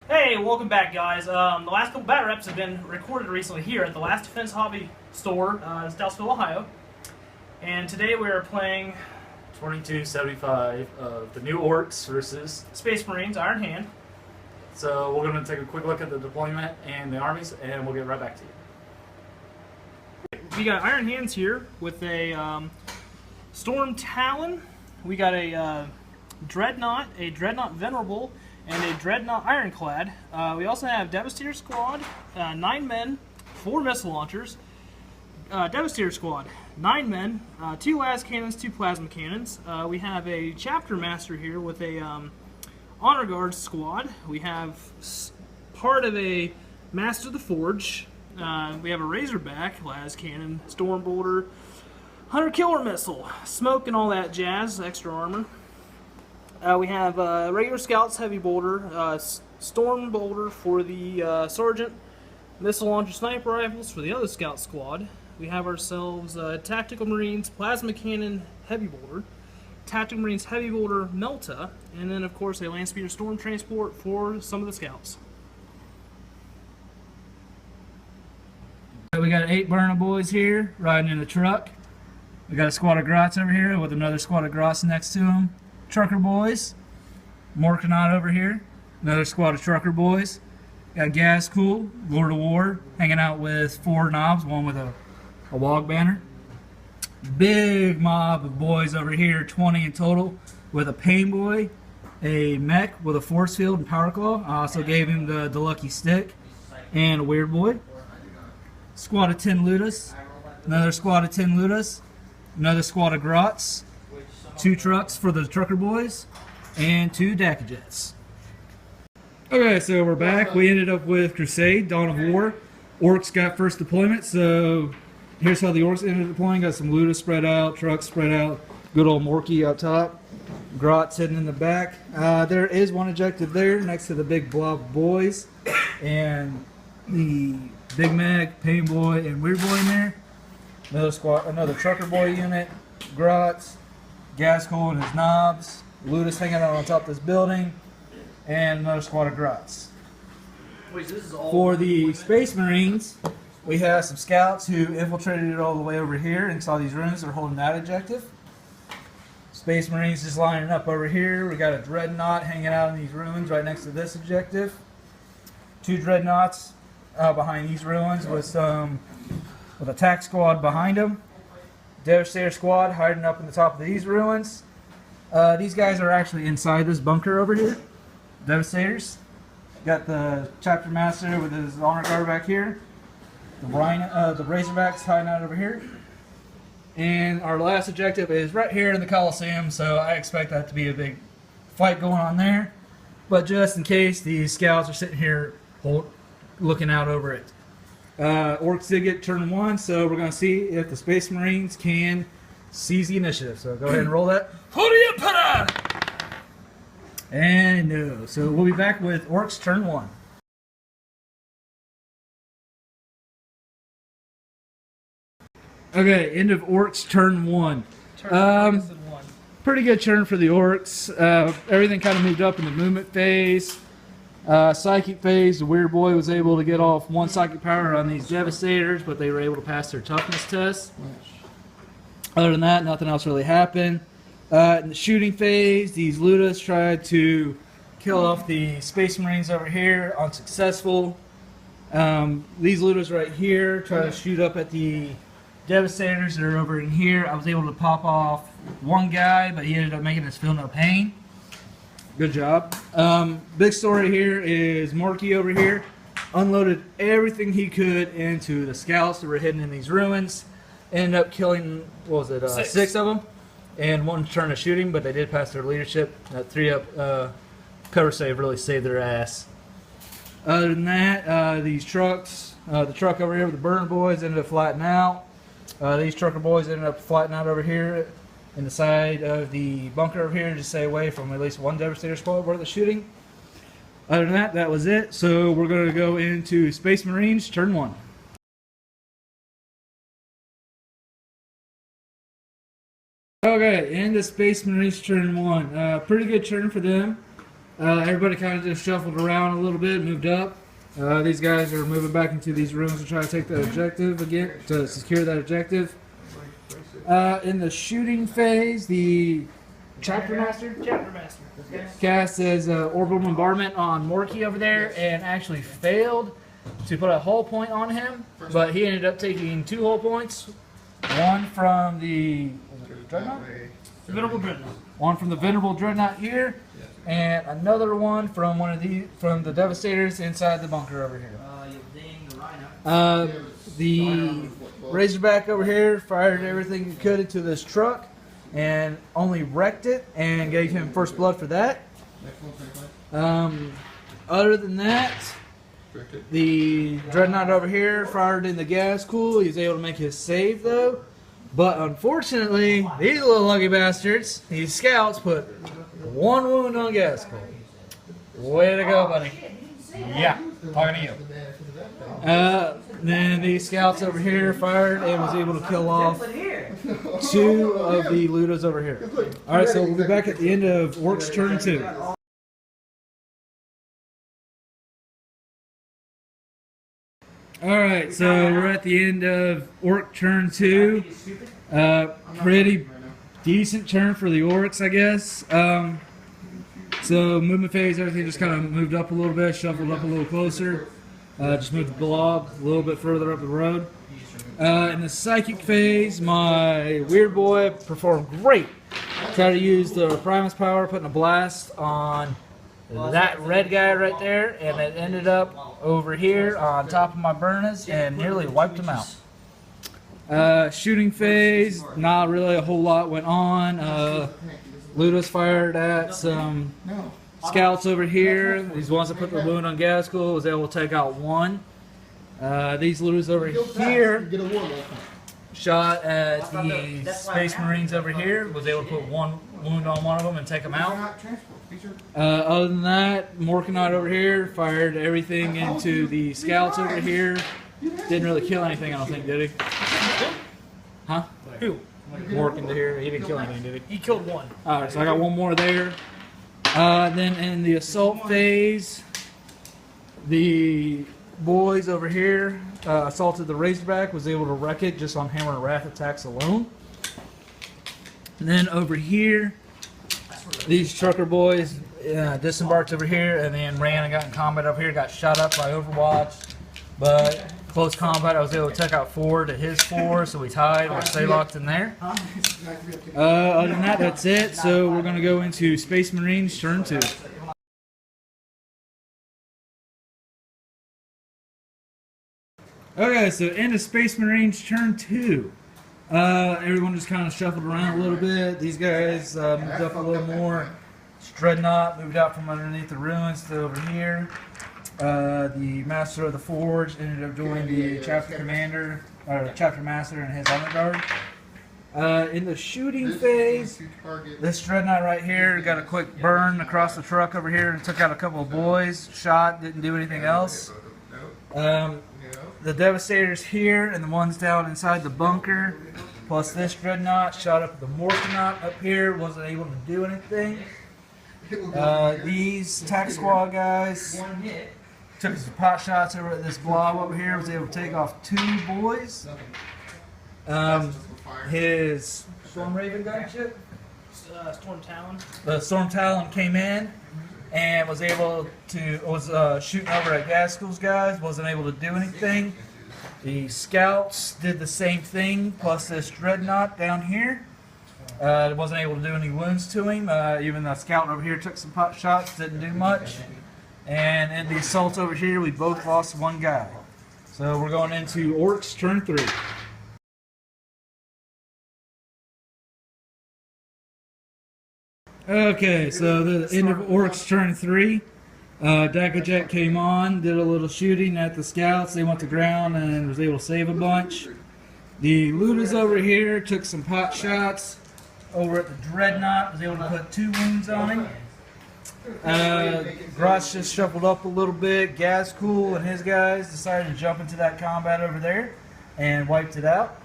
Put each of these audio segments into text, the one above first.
Hey, welcome back, guys. The last couple battle reps have been recorded recently here at the Last Defense Hobby Store in Stoutsville, Ohio. And today we are playing 2275 of the new Orks versus. Space Marines, Iron Hand. So we're going to take a quick look at the deployment and the armies, and we'll get right back to you. We got Iron Hands here with a Storm Talon. We got a Dreadnought Venerable, and a Dreadnought Ironclad. We also have Devastator Squad, 9 men, 4 missile launchers. Devastator Squad, 9 men, 2 las cannons, 2 plasma cannons. We have a Chapter Master here with a Honor Guard squad. We have part of a Master of the Forge. We have a Razorback, las cannon, Storm Bolter, Hunter Killer Missile, smoke and all that jazz, extra armor. We have regular Scouts Heavy Bolter, Storm Bolter for the Sergeant, Missile Launcher Sniper Rifles for the other Scout Squad. We have ourselves Tactical Marines Plasma Cannon Heavy Bolter, Tactical Marines Heavy Bolter Melta, and then of course a Land Speeder Storm Transport for some of the Scouts. We got 8 Burner Boys here riding in a truck. We got a squad of Grots over here with another squad of Grots next to them. Trucker Boys, Morkanaut over here, another squad of Trucker Boys. Got Gas Cool, Lord of War, hanging out with 4 knobs, one with a wog banner. Big mob of boys over here, 20 in total, with a Pain Boy, a mech with a Force Field and Power Claw. I also gave him the Lucky Stick, and a Weird Boy. Squad of 10 Ludas, another squad of 10 Ludas, another squad of Grots. 2 trucks for the Trucker Boys, and 2 DACA Jets. Okay, so we're back. We ended up with Crusade, Dawn of War. Orks got first deployment, so here's how the Orks ended up deploying. Got some Luda spread out, trucks spread out, good old Morky up top, Grot sitting in the back. There is one objective there next to the big blob of boys, and the Big Mag, Pain Boy, and Weird Boy in there. Another Trucker Boy unit, Grots, Gaskell and his knobs, Ludus hanging out on top of this building, and another squad of Grots. For the Space Marines, we have some scouts who infiltrated it all the way over here and saw these ruins. They're holding that objective. Space Marines just lining up over here. We got a Dreadnought hanging out in these ruins right next to this objective. 2 Dreadnoughts behind these ruins with a tac squad behind them. Devastator Squad hiding up in the top of these ruins. These guys are actually inside this bunker over here. Devastators. Got the Chapter Master with his Honor Guard back here. The Razorbacks hiding out over here. And our last objective is right here in the Coliseum, so I expect that to be a big fight going on there. But just in case, these scouts are sitting here looking out over it. Orks did get turn 1, so we're going to see if the Space Marines can seize the initiative. So go ahead and roll that. And no. So we'll be back with Orks turn 1. Okay, end of Orks turn 1. Pretty good turn for the Orks. Everything kind of moved up in the movement phase. Psychic phase, the Weird Boy was able to get off 1 psychic power on these Devastators, but they were able to pass their toughness test. Other than that, nothing else really happened. In the shooting phase, these Ludas tried to kill off the Space Marines over here, unsuccessful. These Ludas right here try to shoot up at the Devastators that are over in here. I was able to pop off 1 guy, but he ended up making us feel no pain. Good job. Big story here is Morky over here unloaded everything he could into the scouts that were hidden in these ruins. Ended up killing, what was it, 6 of them, and 1 turn of shooting, but they did pass their leadership. That 3-up cover save really saved their ass. Other than that, these trucks, the truck over here with the Burner Boys ended up flattening out. These Trucker Boys ended up flattening out over here in the side of the bunker over here to stay away from at least 1 Devastator squad worth of shooting. Other than that, that was it. So we're going to go into Space Marines turn 1. Okay, into Space Marines turn 1. Pretty good turn for them. Everybody kind of just shuffled around a little bit, moved up. These guys are moving back into these rooms to try to take the objective again, to secure that objective. In the shooting phase, the Chapter Master cast his orbital bombardment on Morky over there and actually failed to put a hull point on him, but he ended up taking 2 hull points. One from the Dreadnought? Venerable Dreadnought. One from the Venerable Dreadnought here, and another one from from the Devastators inside the bunker over here. The Razorback over here fired everything he could into this truck and only wrecked it and gave him first blood for that. Other than that, the Dreadnought over here fired in the gas cool. He was able to make his save though. But unfortunately, these little lucky bastards, these scouts, put 1 wound on gas cool. Way to go, buddy. Yeah, talking to you. Then these scouts over here fired and was able to kill off 2 of the Ludos over here. Alright, so we'll be back at the end of Orks turn 2. Alright, so we're at the end of Ork turn 2. Pretty decent turn for the Orks, I guess. So movement phase, everything just kind of moved up a little bit, shuffled up a little closer. Just moved the blob a little bit further up the road. In the psychic phase, my weird boy performed great. Tried to use the Primus power, putting a blast on that red guy right there, and it ended up over here on top of my burners and nearly wiped him out. Shooting phase, not really a whole lot went on. Ludus fired at some scouts over here. These ones that put the wound on Gaskell was able to take out 1. These Ludus over here shot at the Space Marines over here. Was able to put 1 wound on one of them and take them out. Other than that, Morkanite over here fired everything into the scouts over here. Didn't really kill anything, I don't think, did he? Huh? Who? Mork into here. He didn't kill anything, did he? He killed 1. Alright, so I got 1 more there. Then in the assault phase, the boys over here assaulted the Razorback, was able to wreck it just on Hammer and Wrath attacks alone. And then over here, these trucker boys disembarked over here and then ran and got in combat over here, got shot up by Overwatch. But close combat, I was able to take out 4 to his 4, so we tied, we'll stay locked in there. Other than that, that's it. So we're going to go into Space Marines turn 2. Okay, so into Space Marines turn 2. Everyone just kind of shuffled around a little bit. These guys moved up a little more. Dreadnought moved out from underneath the ruins to over here. The Master of the Forge ended up joining the Chapter Commander, or Chapter Master and his Honor Guard. In the shooting phase, this Dreadnought right here got a quick burn across the truck over here and took out a couple of boys. Shot, didn't do anything else. The Devastators here and the ones down inside the bunker, plus this Dreadnought, shot up the Morkanite up here, wasn't able to do anything. These Tac Squad guys took some pot shots over at this blob over here, was able to take off 2 boys. His Storm Raven gunship, Storm Talon. the Storm Talon came in and was able to, shooting over at Gaskell's guys, wasn't able to do anything. The Scouts did the same thing, plus this Dreadnought down here. Wasn't able to do any wounds to him. Even the Scout over here took some pot shots, didn't do much. And in the assault over here, we both lost 1 guy. So we're going into Orks turn 3. Okay, so the end of Orks turn 3. Dakajet came on, did a little shooting at the scouts. They went to ground and was able to save a bunch. The Ludas over here took some pot shots over at the Dreadnought, was able to put 2 wounds on him. Grosh just shuffled up a little bit. Gaskell and his guys decided to jump into that combat over there and wiped it out.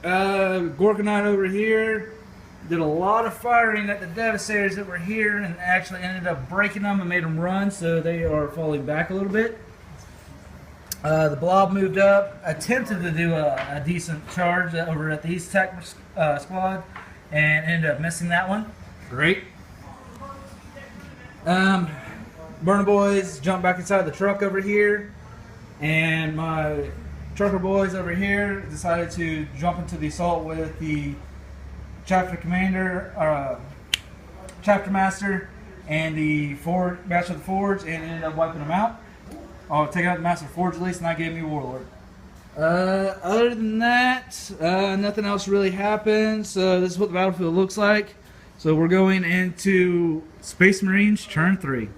Gorgonite over here Did a lot of firing at the Devastators that were here and actually ended up breaking them and made them run, so they are falling back a little bit. The Blob moved up, attempted to do a decent charge over at the East Tech squad, and ended up missing that one. Great. Burner Boys jumped back inside the truck over here, and my Trucker Boys over here decided to jump into the assault with the Chapter Commander, Chapter Master, and the Master of the Forge, and ended up wiping them out. I'll take out the Master of the Forge at least, and that gave me Warlord. Other than that, nothing else really happened. So this is what the battlefield looks like. So we're going into Space Marines turn 3.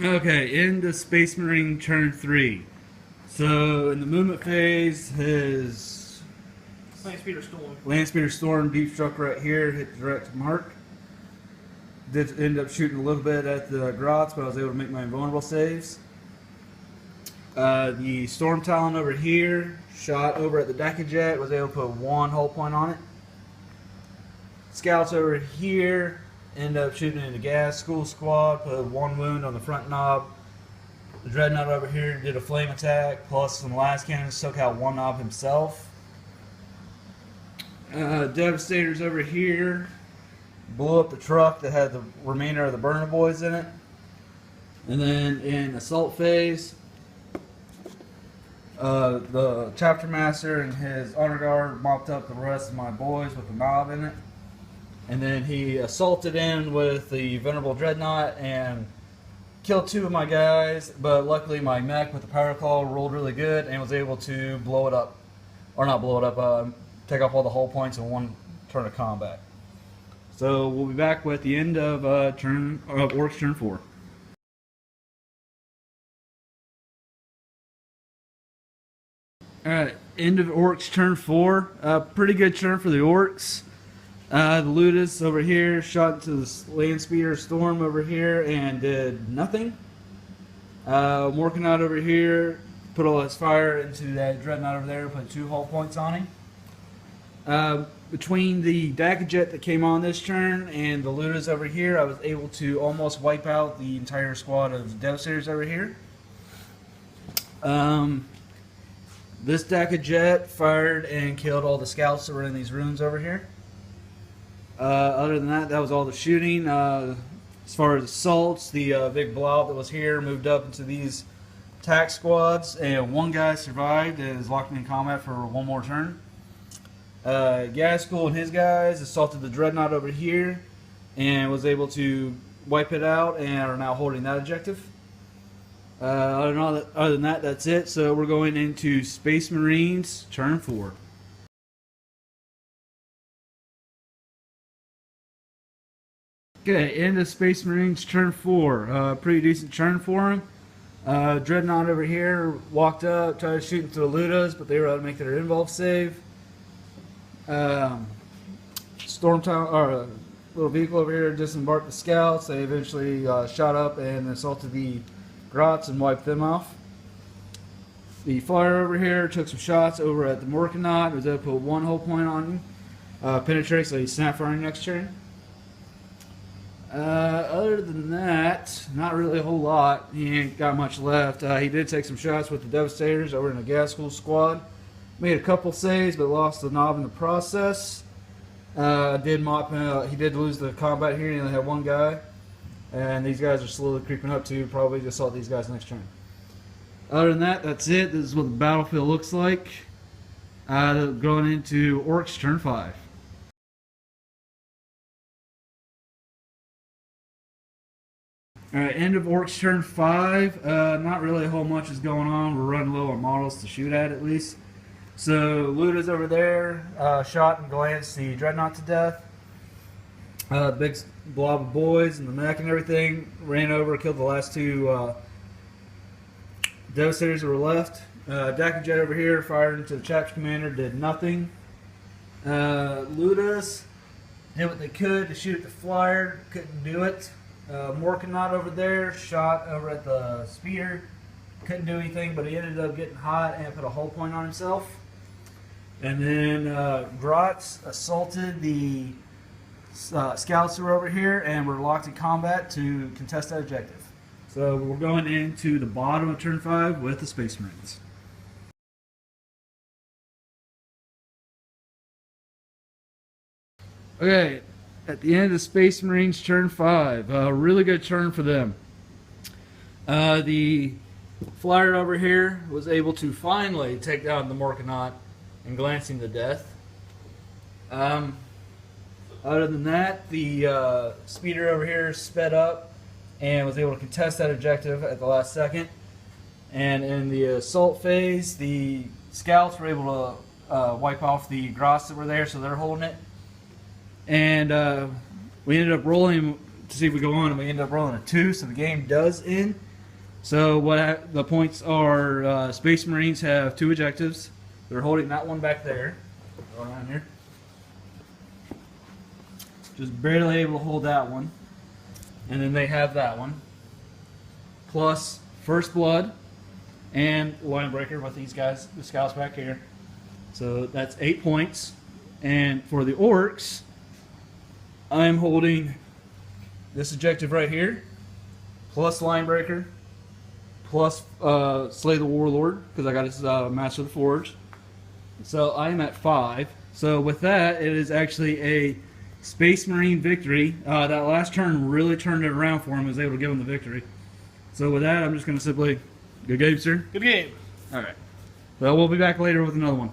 Okay, into Space Marine turn 3. So in the movement phase, his Landspeeder Storm deep struck right here, hit the direct mark. Did end up shooting a little bit at the grots, but I was able to make my invulnerable saves. The Storm Talon over here shot over at the Decajet, was able to put 1 hull point on it. Scouts over here ended up shooting in the gas school squad, put 1 wound on the front knob. The Dreadnought over here did a flame attack, plus some last cannons took out 1 knob himself. Devastators over here blew up the truck that had the remainder of the Burner Boys in it. And then in assault phase, the Chapter Master and his Honor Guard mopped up the rest of my boys with the knob in it. And then he assaulted in with the Venerable Dreadnought and killed 2 of my guys, but luckily my mech with the Power Claw rolled really good and was able to blow it up. Or not blow it up, take off all the hull points in 1 turn of combat. So we'll be back with the end of Orks turn 4. Alright, end of Orks turn 4. Pretty good turn for the Orks. The Ludus over here shot into the Landspeeder Storm over here and did nothing. Morkanot over here put all his fire into that Dreadnought over there, put 2 hull points on him. Between the Decajet that came on this turn and the Ludus over here, I was able to almost wipe out the entire squad of Devastators over here. This Decajet fired and killed all the scouts that were in these rooms over here. Other than that, that was all the shooting. As far as assaults, the big blob that was here moved up into these attack squads, and 1 guy survived and is locked in combat for 1 more turn. Gaskell and his guys assaulted the Dreadnought over here and was able to wipe it out and are now holding that objective. Other than that, that's it. So we're going into Space Marines turn 4. Okay, into Space Marines turn 4. Pretty decent turn for him. Dreadnought over here walked up, tried to shoot into the Ludas, but they were able to make their invuln save. Storm Town, or little vehicle over here, disembarked the scouts. They eventually shot up and assaulted the grots and wiped them off. The flyer over here took some shots over at the Morkanot. Was able to put 1 hull point on him. Penetrate, so he snap firing next turn. Other than that, not really a whole lot. He ain't got much left. He did take some shots with the Devastators over in the gas school squad. Made a couple saves, but lost the knob in the process. He did lose the combat here. He only had 1 guy. And these guys are slowly creeping up to probably just assault these guys next turn. Other than that, that's it. This is what the battlefield looks like. Going into Orks turn 5. Alright, end of Orks turn 5. Not really a whole much is going on. We're running low on models to shoot at least. So, Luda's over there, shot and glanced the Dreadnought to death. Big blob of boys and the mech and everything. Ran over, killed the last 2 Devastators that were left. Decajet over here fired into the Chapter Commander, did nothing. Ludas did what they could to shoot at the flyer, couldn't do it. Morkanot over there shot over at the speeder, couldn't do anything, but he ended up getting hot and put a hull point on himself. And then Grotz assaulted the scouts who were over here and were locked in combat to contest that objective. So we're going into the bottom of turn 5 with the Space Marines. Okay, at the end of the Space Marines turn 5, a really good turn for them. The flyer over here was able to finally take down the Morkanaut and glancing to death. Other than that, the speeder over here sped up and was able to contest that objective at the last second. And in the assault phase, the scouts were able to wipe off the Gross that were there, so they're holding it. And we ended up rolling to see if we go on, and we ended up rolling a 2, so the game does end. So what the points are, Space Marines have 2 objectives. They're holding that one back there. Go around here. Just barely able to hold that one. And then they have that one. Plus First Blood and Line Breaker with these guys, the scouts back here. So that's 8 points. And for the Orks, I'm holding this objective right here, plus Line Breaker, plus Slay the Warlord, because I got his Master of the Forge. So I'm at 5. So with that, it is actually a Space Marine victory. That last turn really turned it around for him. Was able to give him the victory. So with that, I'm just going to simply, good game, sir. Good game. All right. Well, we'll be back later with another one.